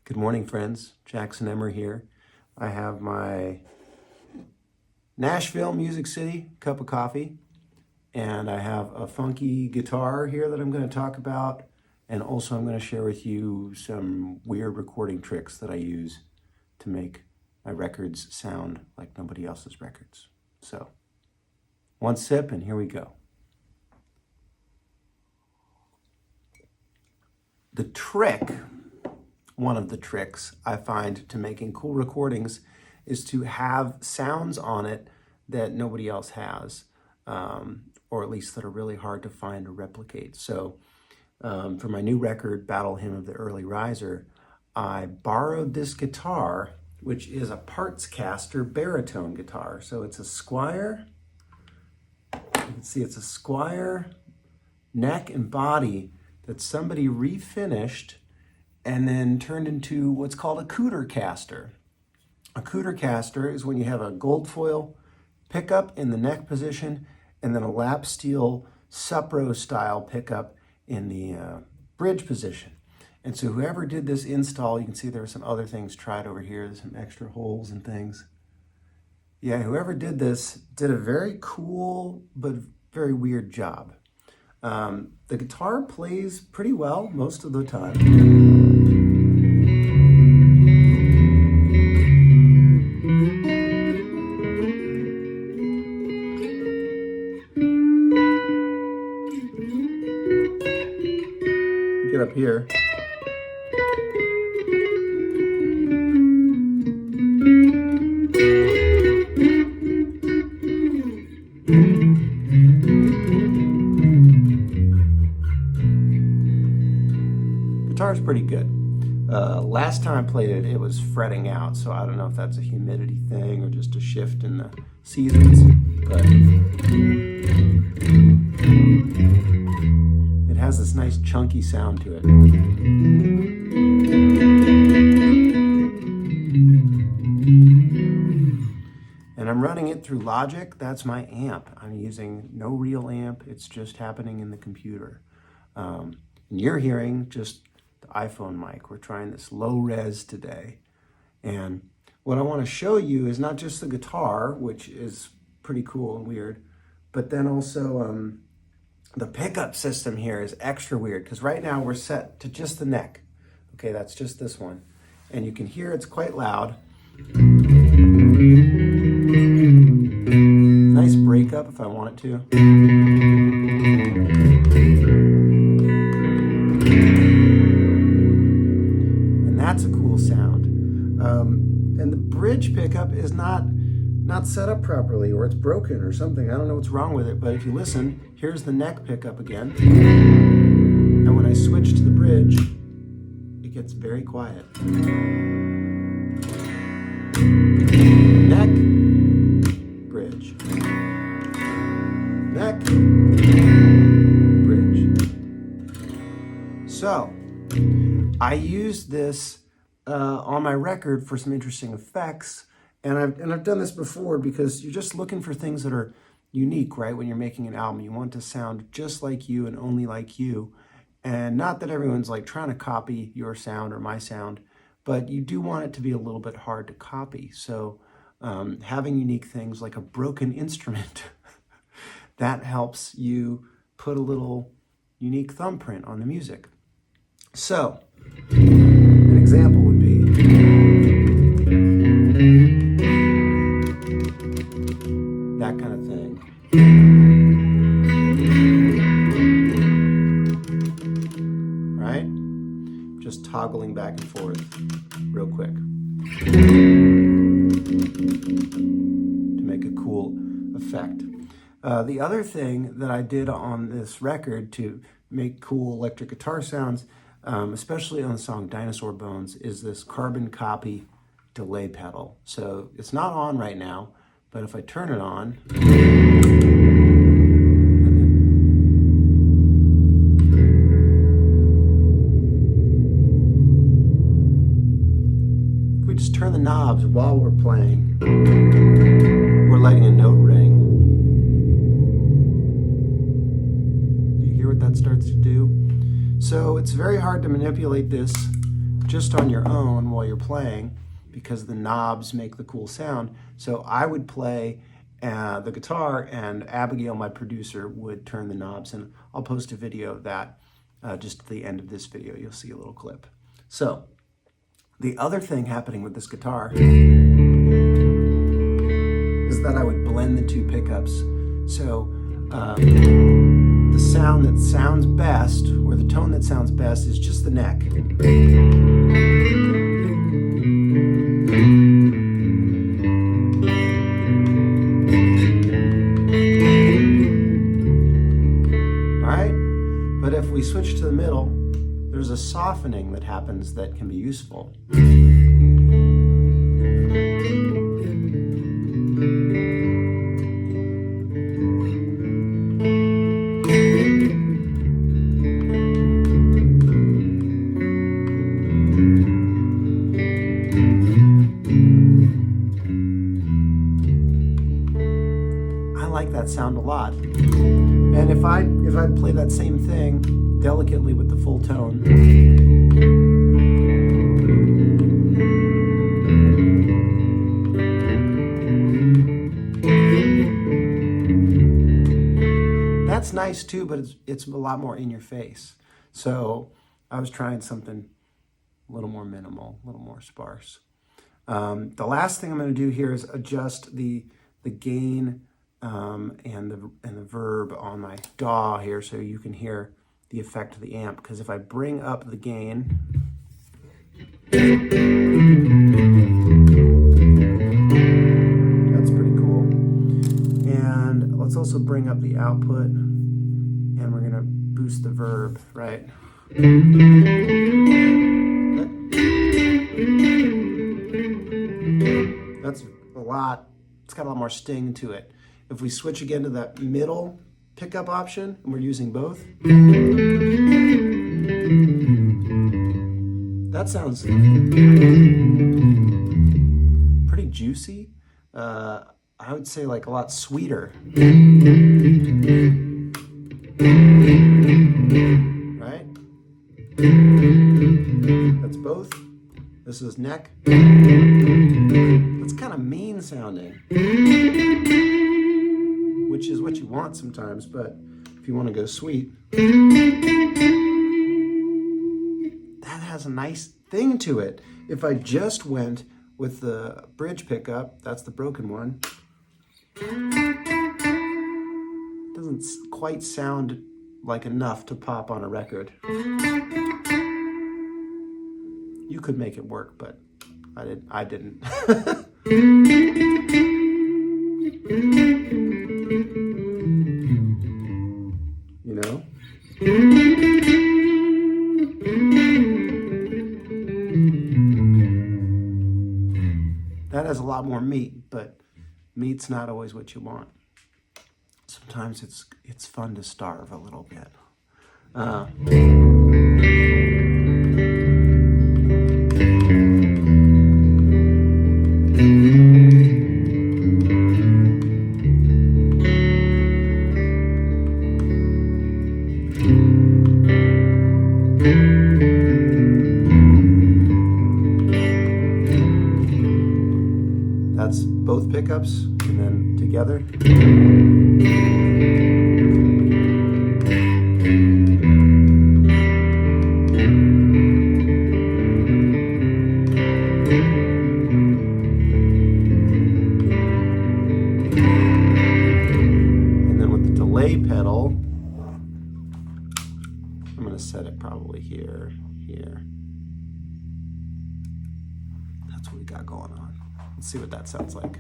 Good morning, friends. Jackson Emmer here. I have my Nashville, Music City cup of coffee, and I have a funky guitar here that I'm going to talk about, and also I'm going to share with you some weird recording tricks that I use to make my records sound like nobody else's records. So, one sip and here we go. The trick, one of the tricks I find to making cool recordings is to have sounds on it that nobody else has, or at least that are really hard to find or replicate. So for my new record, Battle Hymn of the Early Riser, I borrowed this guitar, which is a Partscaster baritone guitar. So it's a Squier, you can see it's a Squier neck and body that somebody refinished and then turned into what's called a Coodercaster. A Coodercaster is when you have a gold foil pickup in the neck position and then a lap steel Supro style pickup in the bridge position. And so whoever did this install, you can see there are some other things tried over here. There's some extra holes and things. Yeah, whoever did this did a very cool but very weird job. The guitar plays pretty well most of the time. Get up here. Guitar's pretty good. Last time I played it, it was fretting out, so I don't know if that's a humidity thing or just a shift in the seasons, but it has this nice chunky sound to it. And I'm running it through Logic. That's my amp. I'm using no real amp. It's just happening in the computer. And you're hearing just the iPhone mic. We're trying this low res today. And what I want to show you is not just the guitar, which is pretty cool and weird, but then also the pickup system here is extra weird because right now we're set to just the neck. Okay, that's just this one. And you can hear it's quite loud. Nice breakup if I want it to. And that's a cool sound. And the bridge pickup is not set up properly, or it's broken or something. I don't know what's wrong with it, but if you listen, here's the neck pickup again. And when I switch to the bridge, it gets very quiet. Neck, bridge. Neck, bridge. So, I used this on my record for some interesting effects. And I've done this before because you're just looking for things that are unique, right? When you're making an album, you want to sound just like you and only like you. And not that everyone's like trying to copy your sound or my sound, but you do want it to be a little bit hard to copy. So having unique things like a broken instrument, that helps you put a little unique thumbprint on the music. So an example would be that kind of thing. Right? Just toggling back and forth real quick to make a cool effect. The other thing that I did on this record to make cool electric guitar sounds, especially on the song Dinosaur Bones, is this carbon copy delay pedal. So it's not on right now, but if I turn it on, and then if we just turn the knobs while we're playing, we're letting a note ring. Do you hear what that starts to do? So it's very hard to manipulate this just on your own while you're playing because the knobs make the cool sound. So I would play the guitar, and Abigail, my producer, would turn the knobs, and I'll post a video of that just at the end of this video. You'll see a little clip. So the other thing happening with this guitar is that I would blend the two pickups. So the sound that sounds best, or the tone that sounds best, is just the neck. Alright? But if we switch to the middle, there's a softening that happens that can be useful. Sound a lot. And if I play that same thing delicately with the full tone, that's nice too, but it's a lot more in your face. So I was trying something a little more minimal, a little more sparse. The last thing I'm going to do here is adjust the gain and the verb on my DAW here, so you can hear the effect of the amp. Because if I bring up the gain, that's pretty cool. And let's also bring up the output, and we're gonna boost the verb, right? That's a lot. It's got a lot more sting to it. If we switch again to that middle pickup option, and we're using both, that sounds pretty juicy. I would say like a lot sweeter. Right? That's both. This is neck. That's kind of mean sounding, which is what you want sometimes, but if you want to go sweet, that has a nice thing to it. If I just went with the bridge pickup, that's the broken one, it doesn't quite sound like enough to pop on a record. You could make it work, but I didn't. You know? That has a lot more meat, but meat's not always what you want. Sometimes it's fun to starve a little bit. That's both pickups, and then together. And then with the delay pedal, I'm going to set it probably here. That's what we got going on. Let's see what that sounds like.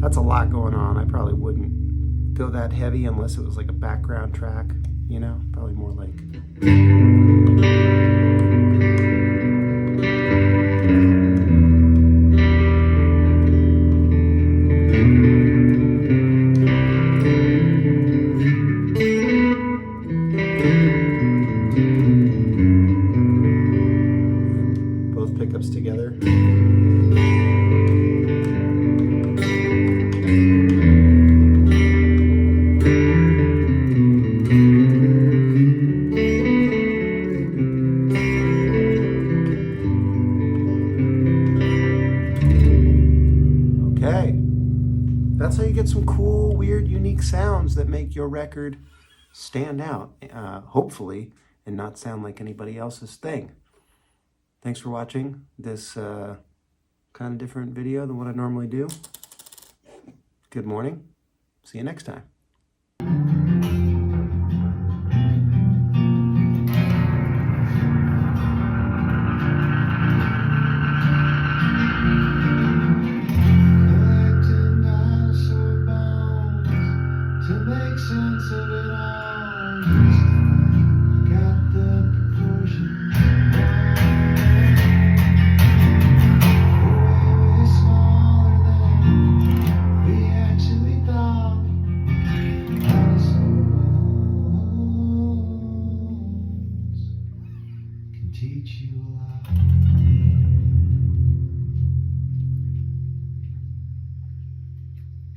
That's a lot going on. I probably wouldn't go that heavy unless it was like a background track, you know? Probably more like... Both pickups together. Okay, that's how you get some cool, weird, unique sounds that make your record stand out, hopefully, and not sound like anybody else's thing. Thanks for watching this kind of different video than what I normally do. Good morning. See you next time.